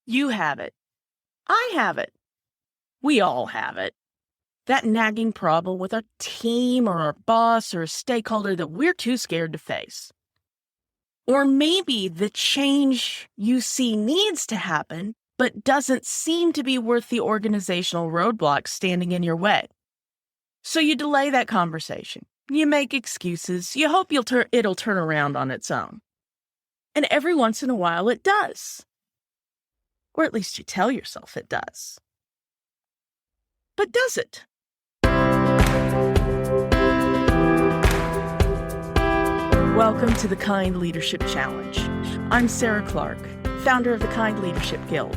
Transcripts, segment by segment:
You have it. I have it. We all have it. That nagging problem with our team or our boss or a stakeholder that we're too scared to face. Or maybe the change you see needs to happen, but doesn't seem to be worth the organizational roadblocks standing in your way. So you delay that conversation. You make excuses. You hope it'll turn around on its own. And every once in a while it does. Or at least you tell yourself it does. But does it? Welcome to the Kind Leadership Challenge. I'm Sarah Clark, founder of the Kind Leadership Guild.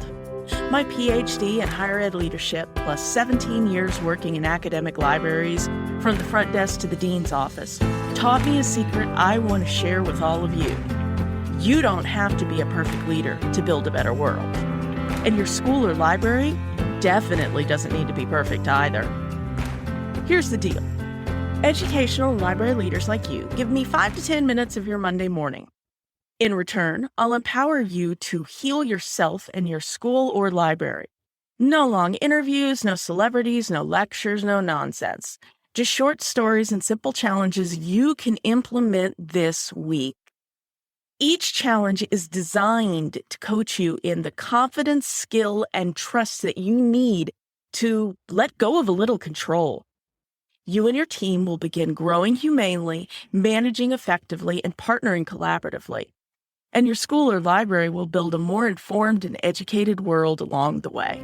My PhD in higher ed leadership, plus 17 years working in academic libraries, from the front desk to the dean's office, taught me a secret I want to share with all of you. You don't have to be a perfect leader to build a better world. And your school or library definitely doesn't need to be perfect either. Here's the deal. Educational and library leaders like you give me 5 to 10 minutes of your Monday morning. In return, I'll empower you to heal yourself and your school or library. No long interviews, no celebrities, no lectures, no nonsense. Just short stories and simple challenges you can implement this week. Each challenge is designed to coach you in the confidence, skill, and trust that you need to let go of a little control. You and your team will begin growing humanely, managing effectively, and partnering collaboratively. And your school or library will build a more informed and educated world along the way.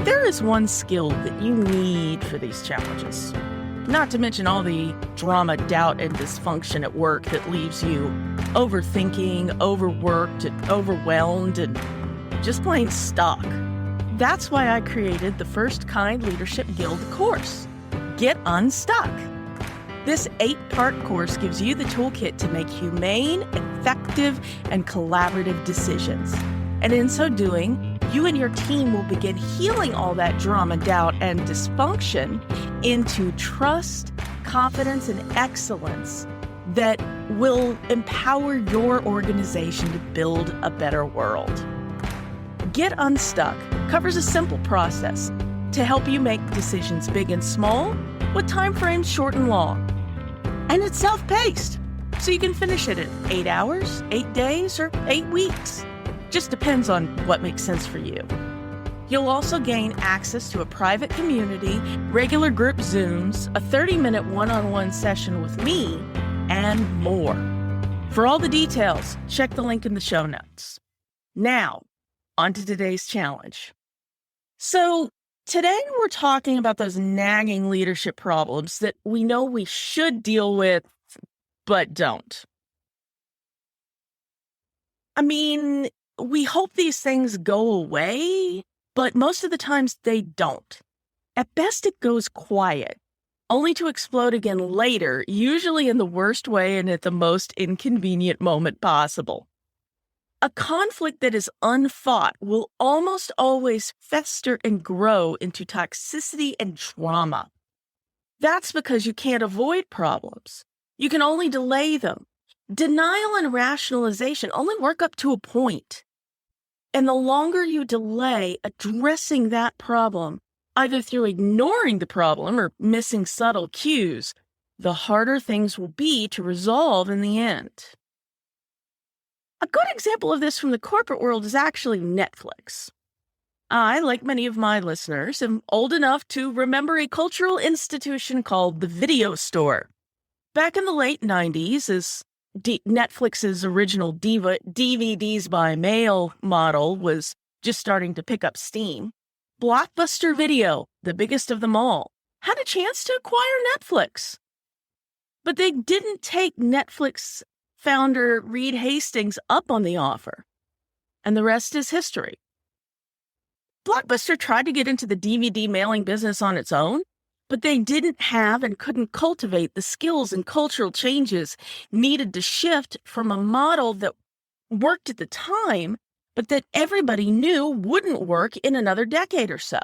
There is one skill that you need for these challenges, not to mention all the drama, doubt, and dysfunction at work that leaves you overthinking, overworked, and overwhelmed, and just plain stuck. That's why I created the first Kind Leadership Guild course, Get Unstuck. This 8-part course gives you the toolkit to make humane, effective, and collaborative decisions. And in so doing, you and your team will begin healing all that drama, doubt, and dysfunction into trust, confidence, and excellence that will empower your organization to build a better world. Get Unstuck covers a simple process to help you make decisions big and small with timeframes short and long. And it's self-paced, so you can finish it in 8 hours, 8 days, or 8 weeks. Just depends on what makes sense for you. You'll also gain access to a private community, regular group Zooms, a 30-minute one-on-one session with me, and more. For all the details, check the link in the show notes. Now, on to today's challenge. So today we're talking about those nagging leadership problems that we know we should deal with, but don't. I mean, we hope these things go away, but most of the times they don't. At best, it goes quiet, only to explode again later, usually in the worst way and at the most inconvenient moment possible. A conflict that is unfought will almost always fester and grow into toxicity and drama. That's because you can't avoid problems. You can only delay them. Denial and rationalization only work up to a point. And the longer you delay addressing that problem, either through ignoring the problem or missing subtle cues, the harder things will be to resolve in the end. A good example of this from the corporate world is actually Netflix. I, like many of my listeners, am old enough to remember a cultural institution called the video store. Back in the late 90s, as Netflix's original DVDs by mail model was just starting to pick up steam, Blockbuster Video, the biggest of them all, had a chance to acquire Netflix. But they didn't take Netflix founder Reed Hastings up on the offer, and the rest is history. Blockbuster tried to get into the DVD mailing business on its own, but they didn't have and couldn't cultivate the skills and cultural changes needed to shift from a model that worked at the time, but that everybody knew wouldn't work in another decade or so.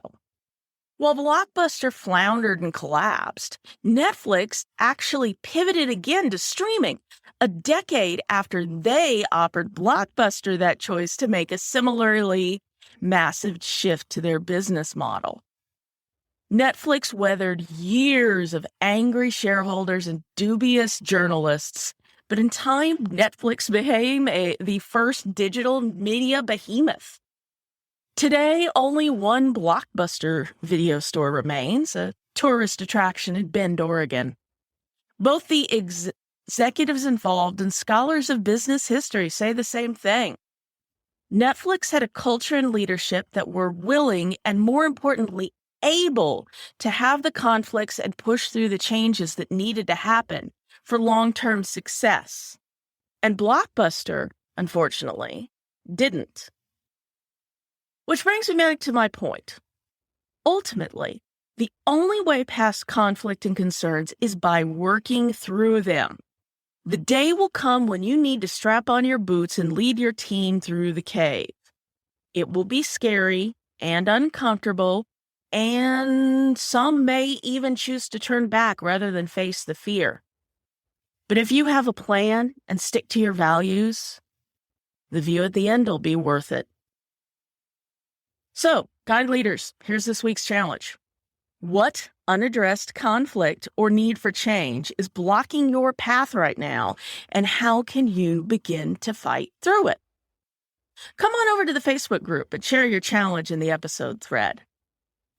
While Blockbuster floundered and collapsed, Netflix actually pivoted again to streaming a decade after they offered Blockbuster that choice to make a similarly massive shift to their business model. Netflix weathered years of angry shareholders and dubious journalists, but in time, Netflix became the first digital media behemoth. Today, only one Blockbuster video store remains, a tourist attraction in Bend, Oregon. Both the executives involved and scholars of business history say the same thing. Netflix had a culture and leadership that were willing and, more importantly, able to have the conflicts and push through the changes that needed to happen for long-term success. And Blockbuster, unfortunately, didn't. Which brings me back to my point. Ultimately, the only way past conflict and concerns is by working through them. The day will come when you need to strap on your boots and lead your team through the cave. It will be scary and uncomfortable, and some may even choose to turn back rather than face the fear. But if you have a plan and stick to your values, the view at the end will be worth it. So, guide leaders, here's this week's challenge. What unaddressed conflict or need for change is blocking your path right now, and how can you begin to fight through it? Come on over to the Facebook group and share your challenge in the episode thread.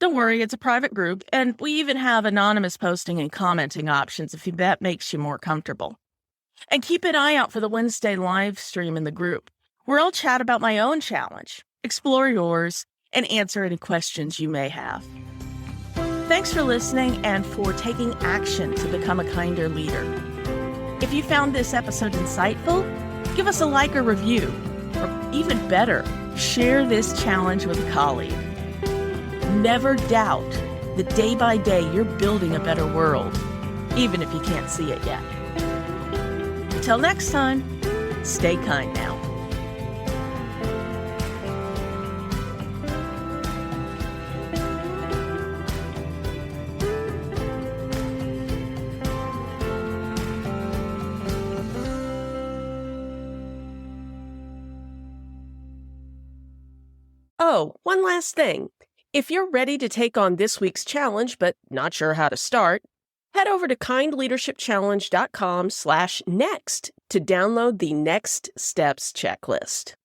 Don't worry, it's a private group, and we even have anonymous posting and commenting options if that makes you more comfortable. And keep an eye out for the Wednesday live stream in the group, where I'll chat about my own challenge, explore yours, and answer any questions you may have. Thanks for listening and for taking action to become a kinder leader. If you found this episode insightful, give us a like or review, or even better, share this challenge with a colleague. Never doubt that day by day you're building a better world, even if you can't see it yet. Until next time, stay kind now. Oh, one last thing. If you're ready to take on this week's challenge but not sure how to start, head over to kindleadershipchallenge.com/next to download the Next Steps checklist.